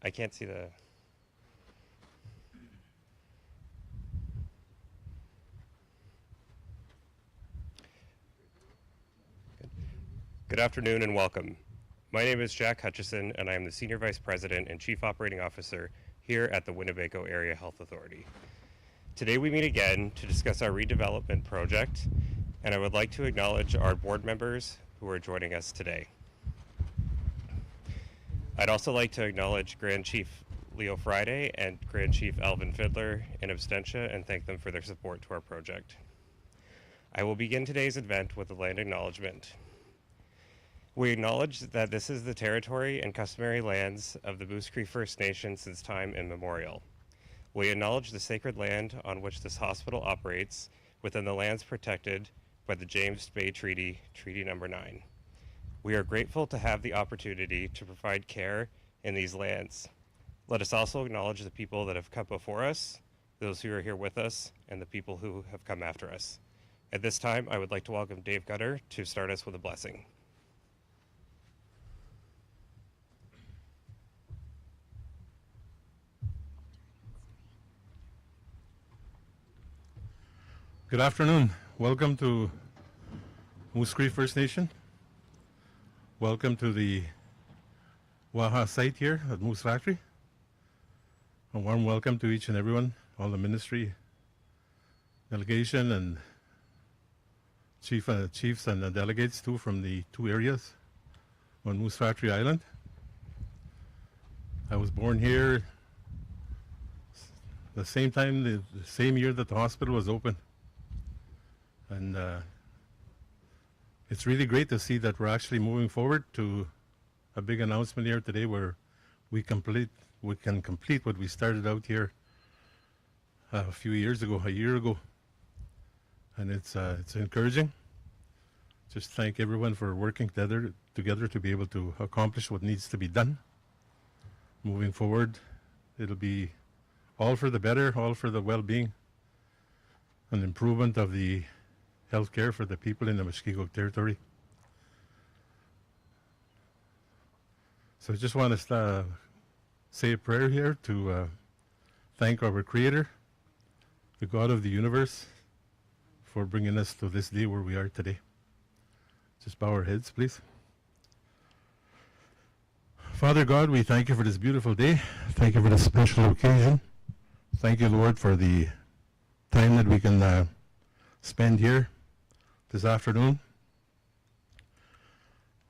I can't see the... Good afternoon and welcome. My name is Jack Hutchison, and I am the Senior Vice President and Chief Operating Officer here at the Winnebago Area Health Authority. Today we meet again to discuss our redevelopment project, and I would like to acknowledge our board members who are joining us today. I'd also like to acknowledge Grand Chief Leo Friday and Grand Chief Alvin Fiddler in absentia and thank them for their support to our project. I will begin today's event with a land acknowledgement. We acknowledge that this is the territory and customary lands of the Moose Cree First Nation since time immemorial. We acknowledge the sacred land on which this hospital operates within the lands protected by the James Bay Treaty, Treaty Number 9. We are grateful to have the opportunity to provide care in these lands. Let us also acknowledge the people that have come before us, those who are here with us, and the people who have come after us. At this time, I would like to welcome Dave Gutter to start us with a blessing. Good afternoon. Welcome to Moose Cree First Nation. Welcome to the Waha site here at Moose Factory. A warm welcome to each and everyone, all the ministry, delegation, and chiefs and delegates too from the two areas on Moose Factory Island. I was born here the same time, the same year that the hospital was open. And it's really great to see that we're actually moving forward to a big announcement here today where we can complete what we started out here a year ago. And it's encouraging. Just thank everyone for working together to be able to accomplish what needs to be done. Moving forward, it'll be all for the better, all for the well-being and improvement of the healthcare for the people in the Mushkegowuk territory. So I just want to say a prayer here to thank our Creator, the God of the universe, for bringing us to this day where we are today. Just bow our heads, please. Father God, we thank you for this beautiful day. Thank you for this special occasion. Thank you, Lord, for the time that we can spend here this afternoon.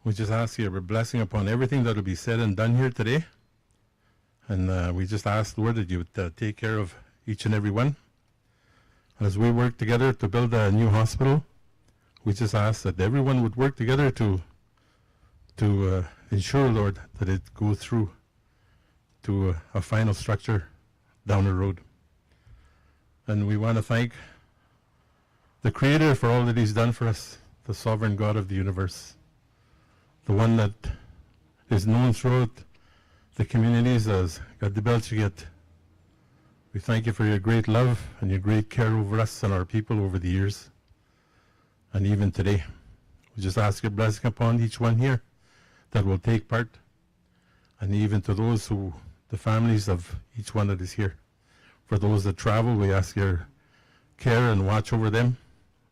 We just ask your blessing upon everything that will be said and done here today. And we just ask, Lord, that you would take care of each and every one. As we work together to build a new hospital, we just ask that everyone would work together to ensure, Lord, that it goes through to a final structure down the road. And we want to thank the Creator for all that he's done for us, the sovereign God of the universe, the one that is known throughout the communities as Gadibelchigit. We thank you for your great love and your great care over us and our people over the years, and even today. We just ask your blessing upon each one here that will take part, and even to those the families of each one that is here. For those that travel, we ask your care and watch over them,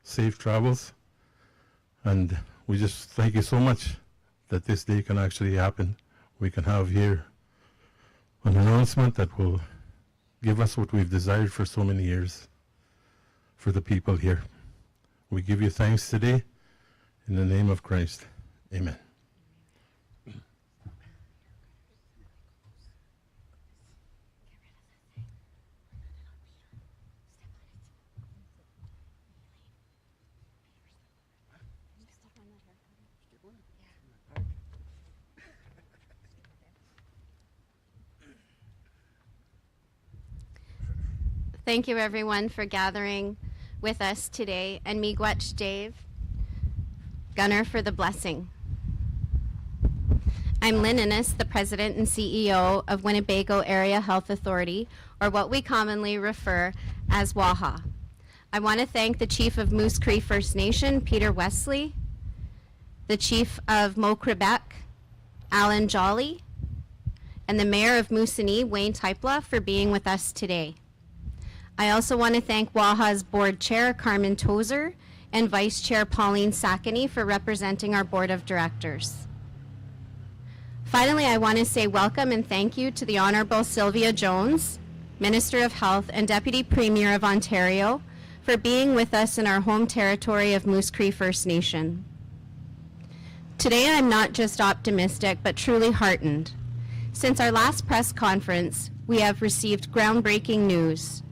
safe travels, and we just thank you so much that this day can actually happen. We can have here an announcement that will give us what we've desired for so many years for the people here. We give you thanks today in the name of Christ. Amen. Thank you, everyone, for gathering with us today. And miigwech Dave Gunner for the blessing. I'm Lynn Innes, the President and CEO of Winnebago Area Health Authority, or what we commonly refer as WAHA. I want to thank the Chief of Moose Cree First Nation, Peter Wesley, the Chief of Mo Quebec, Alan Jolly, and the Mayor of Moosonee, Wayne Typla, for being with us today. I also want to thank WAHA's Board Chair, Carmen Tozer, and Vice Chair Pauline Sakany for representing our Board of Directors. Finally, I want to say welcome and thank you to the Honourable Sylvia Jones, Minister of Health and Deputy Premier of Ontario, for being with us in our home territory of Moose Cree First Nation. Today, I'm not just optimistic, but truly heartened. Since our last press conference, we have received groundbreaking news.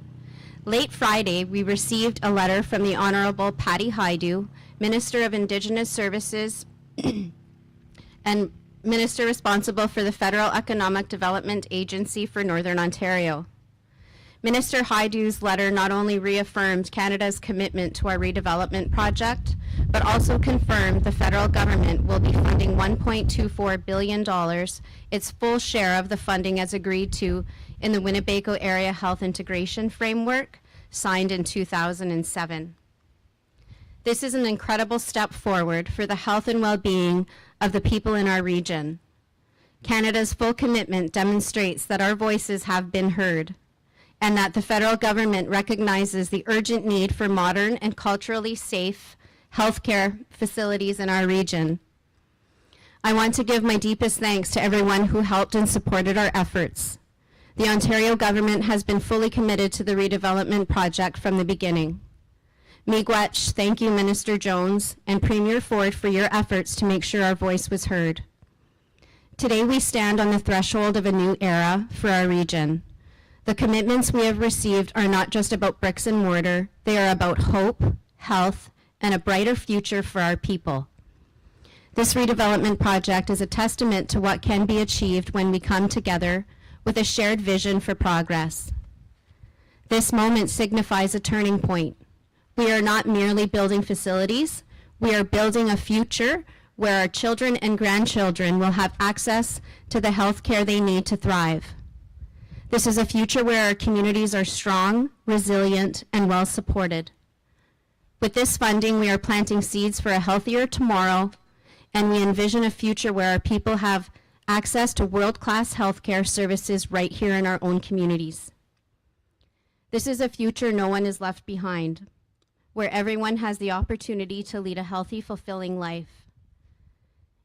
Late Friday, we received a letter from the Honourable Patty Hajdu, Minister of Indigenous Services and Minister responsible for the Federal Economic Development Agency for Northern Ontario. Minister Hajdu's letter not only reaffirmed Canada's commitment to our redevelopment project, but also confirmed the federal government will be funding $1.24 billion, its full share of the funding as agreed to in the Winnebago Area Health Integration Framework, signed in 2007. This is an incredible step forward for the health and well-being of the people in our region. Canada's full commitment demonstrates that our voices have been heard, and that the federal government recognizes the urgent need for modern and culturally safe healthcare facilities in our region. I want to give my deepest thanks to everyone who helped and supported our efforts. The Ontario government has been fully committed to the redevelopment project from the beginning. Miigwech, thank you, Minister Jones and Premier Ford, for your efforts to make sure our voice was heard. Today we stand on the threshold of a new era for our region. The commitments we have received are not just about bricks and mortar, they are about hope, health, and a brighter future for our people. This redevelopment project is a testament to what can be achieved when we come together with a shared vision for progress. This moment signifies a turning point. We are not merely building facilities, we are building a future where our children and grandchildren will have access to the health care they need to thrive. This is a future where our communities are strong, resilient, and well supported. With this funding, we are planting seeds for a healthier tomorrow, and we envision a future where our people have access to world-class healthcare services right here in our own communities. This is a future no one is left behind, where everyone has the opportunity to lead a healthy, fulfilling life.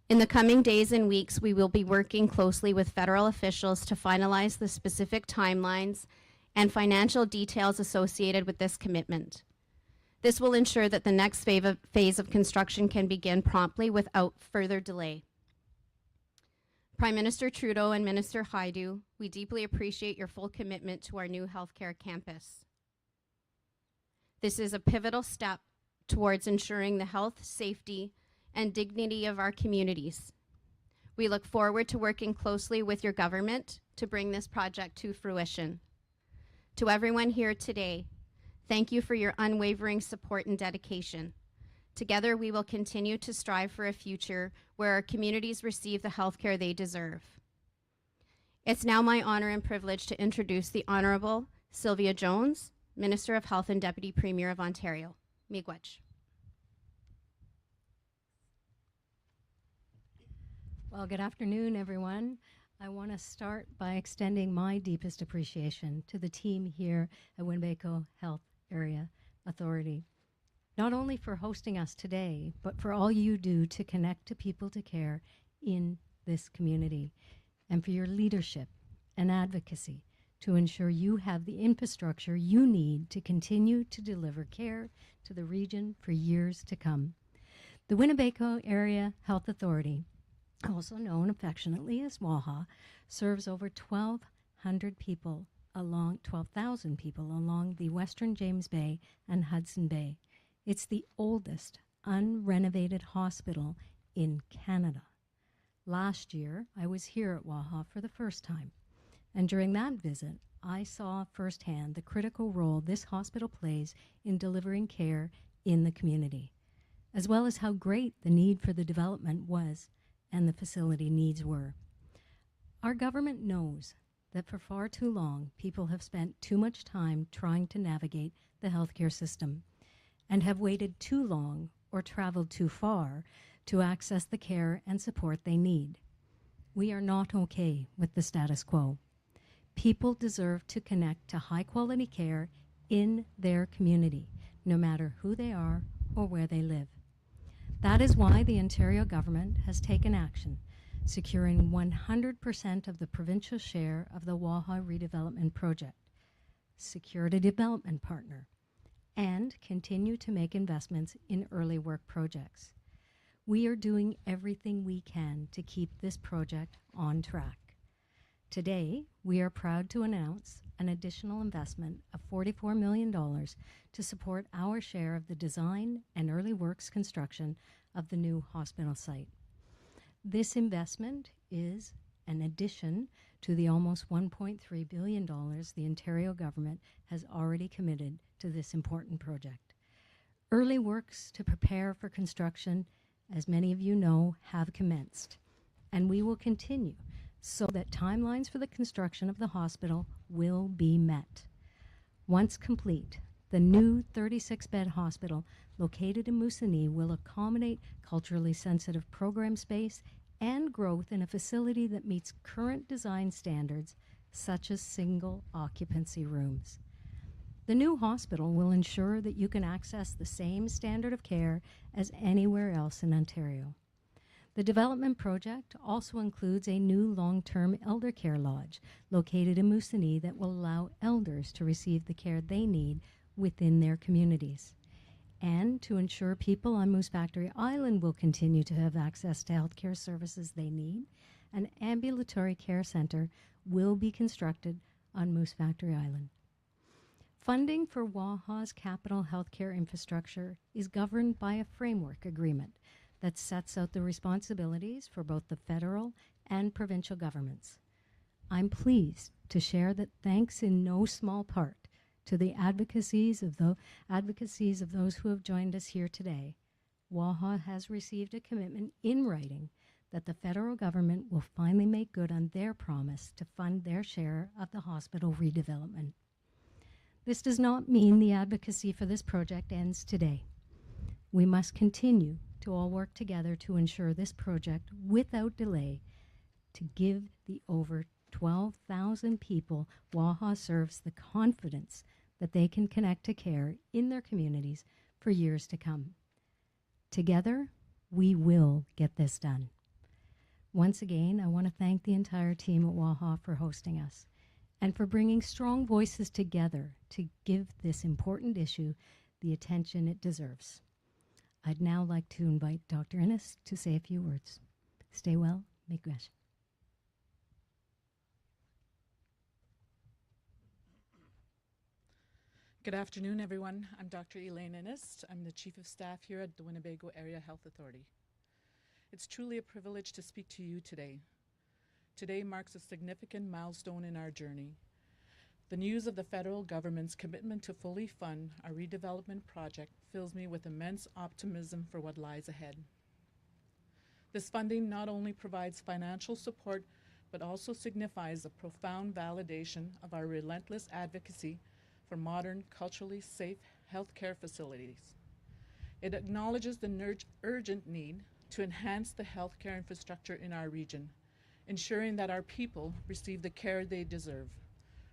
In the coming days and weeks, we will be working closely with federal officials to finalize the specific timelines and financial details associated with this commitment. This will ensure that the next phase of construction can begin promptly without further delay. Prime Minister Trudeau and Minister Hajdu, we deeply appreciate your full commitment to our new healthcare campus. This is a pivotal step towards ensuring the health, safety, and dignity of our communities. We look forward to working closely with your government to bring this project to fruition. To everyone here today, thank you for your unwavering support and dedication. Together, we will continue to strive for a future where our communities receive the health care they deserve. It's now my honor and privilege to introduce the Honourable Sylvia Jones, Minister of Health and Deputy Premier of Ontario. Miigwech. Well, good afternoon, everyone. I want to start by extending my deepest appreciation to the team here at Winnebago Health Area Authority, not only for hosting us today, but for all you do to connect to people to care in this community, and for your leadership and advocacy to ensure you have the infrastructure you need to continue to deliver care to the region for years to come. The Winnebago Area Health Authority, also known affectionately as WAHA, serves over 1,200 people along 12,000 people along the Western James Bay and Hudson Bay. It's the oldest unrenovated hospital in Canada. Last year, I was here at WAHA for the first time, and during that visit, I saw firsthand the critical role this hospital plays in delivering care in the community, as well as how great the need for the development was and the facility needs were. Our government knows that for far too long, people have spent too much time trying to navigate the healthcare system and have waited too long or traveled too far to access the care and support they need. We are not okay with the status quo. People deserve to connect to high-quality care in their community, no matter who they are or where they live. That is why the Ontario government has taken action, securing 100% of the provincial share of the Waha redevelopment project, secured a development partner, and continue to make investments in early work projects. We are doing everything we can to keep this project on track. Today, we are proud to announce an additional investment of $44 million to support our share of the design and early works construction of the new hospital site. This investment is an addition to the almost $1.3 billion the Ontario government has already committed to this important project. Early works to prepare for construction, as many of you know, have commenced, and we will continue so that timelines for the construction of the hospital will be met. Once complete, the new 36-bed hospital located in Moosonee will accommodate culturally sensitive program space and growth in a facility that meets current design standards, such as single occupancy rooms. The new hospital will ensure that you can access the same standard of care as anywhere else in Ontario. The development project also includes a new long-term elder care lodge located in Moosonee that will allow elders to receive the care they need within their communities. And to ensure people on Moose Factory Island will continue to have access to healthcare services they need, an ambulatory care center will be constructed on Moose Factory Island. Funding for Waha's capital healthcare infrastructure is governed by a framework agreement that sets out the responsibilities for both the federal and provincial governments. I'm pleased to share that thanks in no small part to the advocacies of those who have joined us here today, Waha has received a commitment in writing that the federal government will finally make good on their promise to fund their share of the hospital redevelopment. This does not mean the advocacy for this project ends today. We must continue to all work together to ensure this project, without delay, to give the over 12,000 people Waha serves the confidence that they can connect to care in their communities for years to come. Together, we will get this done. Once again, I want to thank the entire team at Waha for hosting us and for bringing strong voices together to give this important issue the attention it deserves. I'd now like to invite Dr. Innes to say a few words. Stay well, miigwech. Good afternoon, everyone. I'm Dr. Elaine Innes. I'm the Chief of Staff here at the Winnebago Area Health Authority. It's truly a privilege to speak to you today. Today marks a significant milestone in our journey. The news of the federal government's commitment to fully fund our redevelopment project fills me with immense optimism for what lies ahead. This funding not only provides financial support, but also signifies a profound validation of our relentless advocacy for modern, culturally safe healthcare facilities. It acknowledges the urgent need to enhance the healthcare infrastructure in our region, ensuring that our people receive the care they deserve,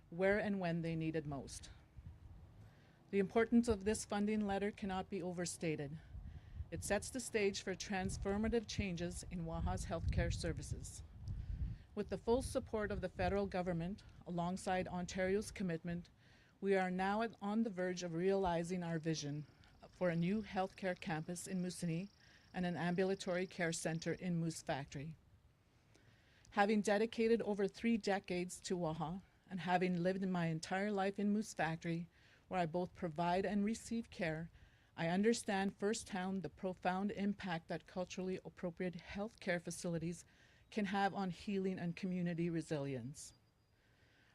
where and when they need it most. The importance of this funding letter cannot be overstated. It sets the stage for transformative changes in Waha's healthcare services. With the full support of the federal government, alongside Ontario's commitment, we are now on the verge of realizing our vision for a new healthcare campus in Moosonee and an ambulatory care center in Moose Factory. Having dedicated over 3 decades to Waha, and having lived in my entire life in Moose Factory, where I both provide and receive care, I understand firsthand the profound impact that culturally appropriate healthcare facilities can have on healing and community resilience.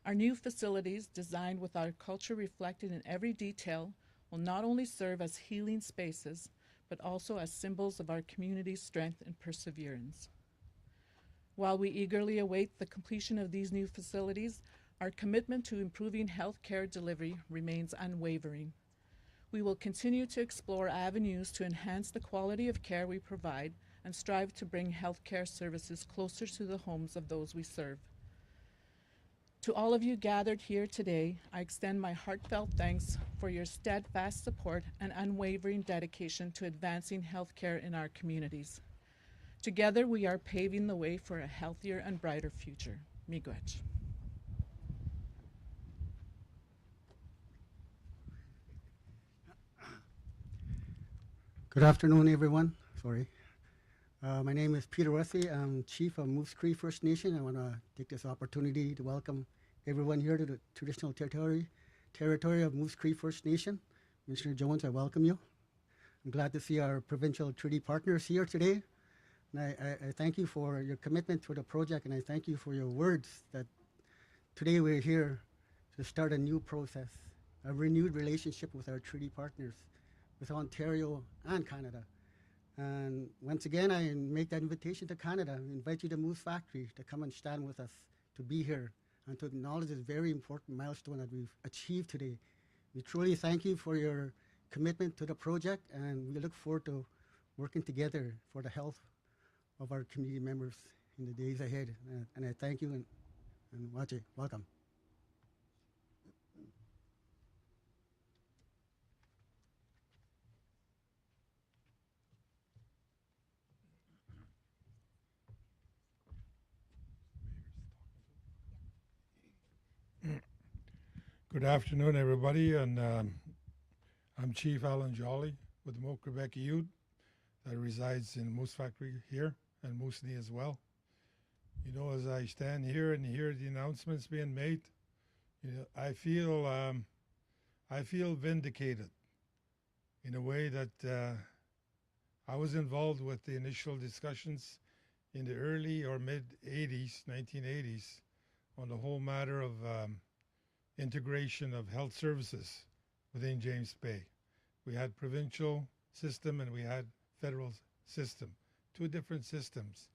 Our new facilities, designed with our culture reflected in every detail, will not only serve as healing spaces, but also as symbols of our community's strength and perseverance. While we eagerly await the completion of these new facilities, our commitment to improving healthcare delivery remains unwavering. We will continue to explore avenues to enhance the quality of care we provide and strive to bring healthcare services closer to the homes of those we serve. To all of you gathered here today, I extend my heartfelt thanks for your steadfast support and unwavering dedication to advancing healthcare in our communities. Together, we are paving the way for a healthier and brighter future. Miigwech. Good afternoon, everyone. Sorry. My name is Peter Wesley. I'm Chief of Moose Cree First Nation. I want to take this opportunity to welcome everyone here to the traditional territory of Moose Cree First Nation. Commissioner Jones, I welcome you. I'm glad to see our provincial treaty partners here today. And I thank you for your commitment to the project, and I thank you for your words that today we're here to start a new process, a renewed relationship with our treaty partners, with Ontario and Canada. And once again, I make that invitation to Canada. I invite you to Moose Factory to come and stand with us, to be here, and to acknowledge this very important milestone that we've achieved today. We truly thank you for your commitment to the project, and we look forward to working together for the health of our community members in the days ahead. And I thank you, and Wache, welcome. Good afternoon, everybody, and I'm Chief Alan Jolly with the Moke Quebec Youth that resides in Moose Factory here and Moosonee as well. You know, as I stand here and hear the announcements being made, you know, I feel vindicated in a way that I was involved with the initial discussions in the early or mid 80s, 1980s, on the whole matter of integration of health services within James Bay. We had provincial system and we had federal system, two different systems.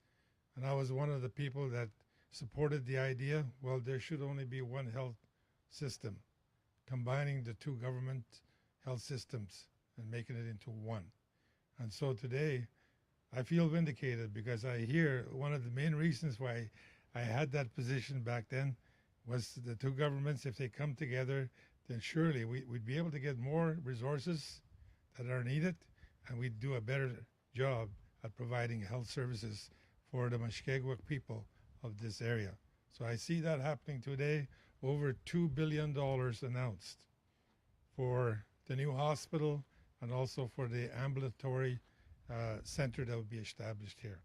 And I was one of the people that supported the idea, well, there should only be one health system, combining the two government health systems and making it into one. And so today, I feel vindicated because I hear one of the main reasons why I had that position back then was the two governments, if they come together, then surely we'd be able to get more resources that are needed, and we'd do a better job at providing health services for the Mushkegowuk people of this area. So I see that happening today. Over $2 billion announced for the new hospital and also for the ambulatory center that will be established here.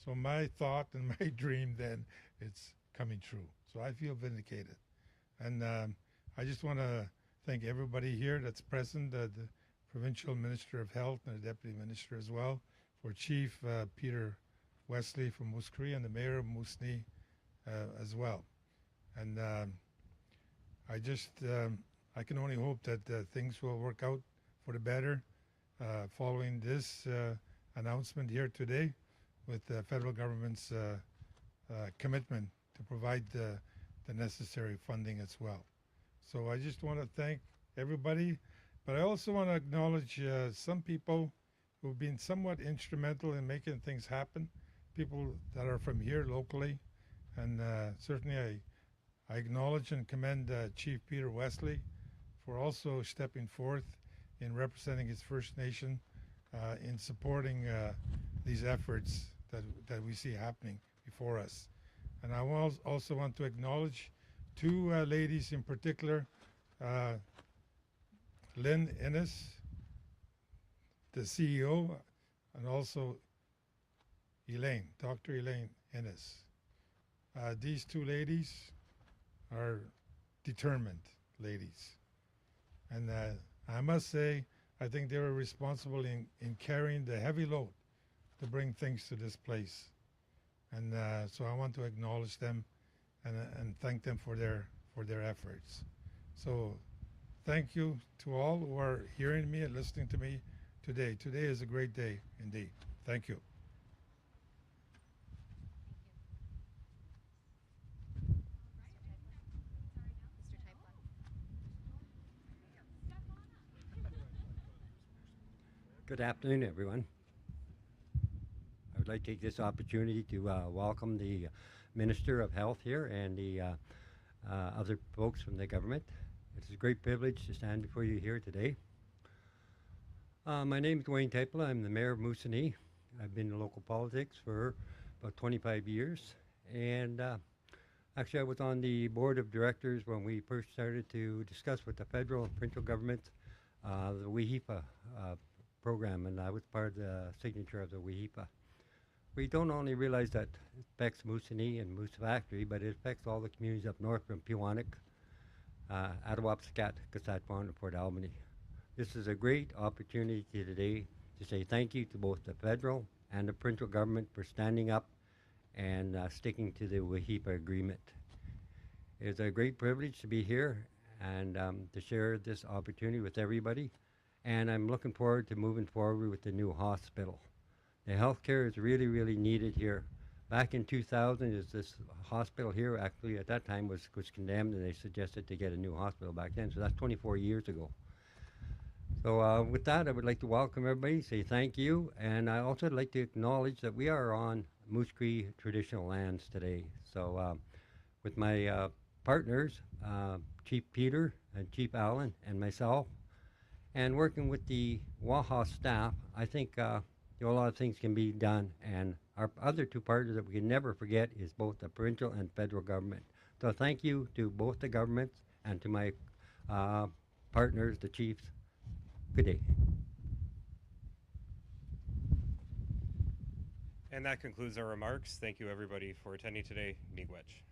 So my thought and my dream then, it's coming true. So I feel vindicated. And I just want to thank everybody here that's present, the Provincial Minister of Health and the Deputy Minister as well, for Chief Peter Wesley from Moose Cree and the Mayor of Moosonee as well. And I can only hope that things will work out for the better following this announcement here today with the federal government's commitment to provide the necessary funding as well. So I just want to thank everybody, but I also want to acknowledge some people who've been somewhat instrumental in making things happen, people that are from here locally, and certainly I acknowledge and commend Chief Peter Wesley for also stepping forth in representing his First Nation in supporting these efforts that we see happening before us. And I also want to acknowledge two ladies in particular, Lynn Ennis, the CEO, and also Dr. Elaine Ennis. These two ladies are determined ladies. And I must say, I think they were responsible in carrying the heavy load to bring things to this place. And so I want to acknowledge them and thank them for their efforts. So thank you to all who are hearing me and listening to me today. Today is a great day indeed. Thank you. Good afternoon, everyone. I would like to take this opportunity to welcome the Minister of Health here and the other folks from the government. It's a great privilege to stand before you here today. My name is Dwayne Teipela. I'm the Mayor of Moosonee. I've been in local politics for about 25 years. And actually, I was on the board of directors when we first started to discuss with the federal and provincial government the WIHIPA program, and I was part of the signature of the WIHIPA. We don't only realize that it affects Moosonee and Moose Factory, but it affects all the communities up north from Pewanik, Attawapskat, Saskatchewan, and Port Albany. This is a great opportunity today to say thank you to both the federal and the provincial government for standing up and sticking to the WIHIPA agreement. It is a great privilege to be here and to share this opportunity with everybody. And I'm looking forward to moving forward with the new hospital. The healthcare is really, really needed here. Back in 2000, this hospital here actually at that time was condemned, and they suggested to get a new hospital back then. So that's 24 years ago. So with that, I would like to welcome everybody, say thank you, and I also would like to acknowledge that we are on Moose Cree traditional lands today. So with my partners, Chief Peter and Chief Allen and myself, and working with the Waha staff, I think a lot of things can be done. And our other two partners that we can never forget is both the provincial and federal government. So thank you to both the governments and to my partners, the chiefs. Good day. And that concludes our remarks. Thank you, everybody, for attending today. Miigwech.